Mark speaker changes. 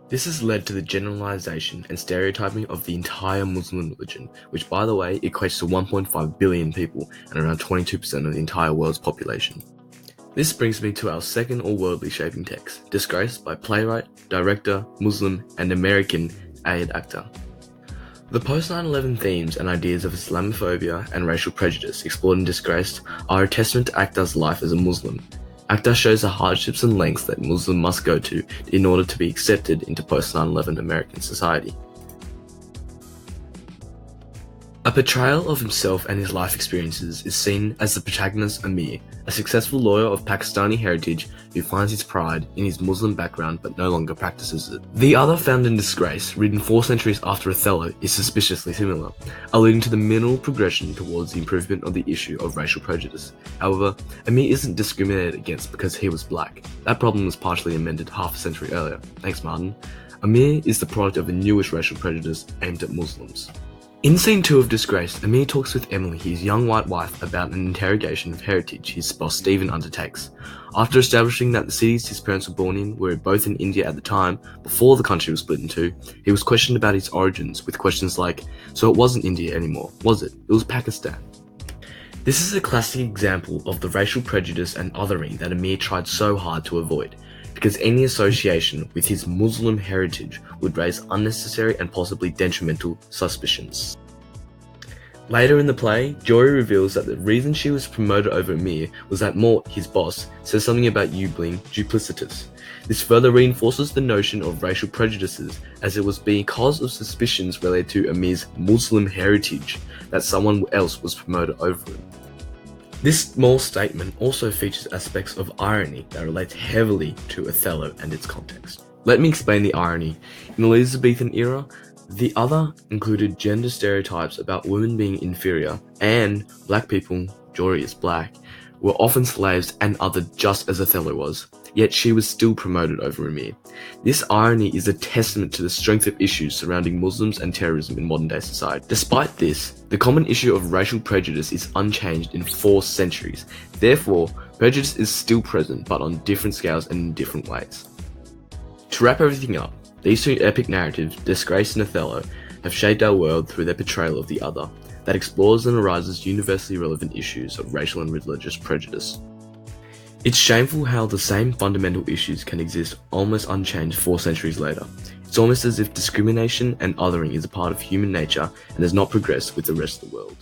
Speaker 1: This has led to the generalization and stereotyping of the entire Muslim religion, which, by the way, equates to 1.5 billion people and around 22% of the entire world's population. This brings me to our second or worldly shaping text, Disgrace by playwright, director, Muslim, and American Ayad Akhtar. The post-9/11 themes and ideas of Islamophobia and racial prejudice explored in Disgraced are a testament to Akhtar's life as a Muslim. Akhtar shows the hardships and lengths that Muslims must go to in order to be accepted into post-9/11 American society. A portrayal of himself and his life experiences is seen as the protagonist Amir, a successful lawyer of Pakistani heritage who finds his pride in his Muslim background but no longer practices it. The other found in Disgrace, written 4 centuries after Othello, is suspiciously similar, alluding to the minimal progression towards the improvement of the issue of racial prejudice. However, Amir isn't discriminated against because he was black. That problem was partially amended half a century earlier. Thanks, Martin. Amir is the product of a newish racial prejudice aimed at Muslims. In Scene 2 of Disgrace, Amir talks with Emily, his young white wife, about an interrogation of heritage his boss Stephen undertakes. After establishing that the cities his parents were born in were both in India at the time, before the country was split in two, he was questioned about his origins with questions like, "So it wasn't India anymore, was it? It was Pakistan." This is a classic example of the racial prejudice and othering that Amir tried so hard to avoid, because any association with his Muslim heritage would raise unnecessary and possibly detrimental suspicions. Later in the play, Jory reveals that the reason she was promoted over Amir was that Mort, his boss, says something about you being duplicitous. This further reinforces the notion of racial prejudices, as it was because of suspicions related to Amir's Muslim heritage that someone else was promoted over him. This small statement also features aspects of irony that relates heavily to Othello and its context. Let me explain the irony. In the Elizabethan era, the other included gender stereotypes about women being inferior, and black people, Jory is black, were often slaves and othered just as Othello was, yet she was still promoted over Amir. This irony is a testament to the strength of issues surrounding Muslims and terrorism in modern day society. Despite this, the common issue of racial prejudice is unchanged in 4 centuries. Therefore, prejudice is still present, but on different scales and in different ways. To wrap everything up, these 2 epic narratives, Disgrace and Othello, have shaped our world through their portrayal of the other, that explores and arises universally relevant issues of racial and religious prejudice. It's shameful how the same fundamental issues can exist almost unchanged 4 centuries later. It's almost as if discrimination and othering is a part of human nature and has not progressed with the rest of the world.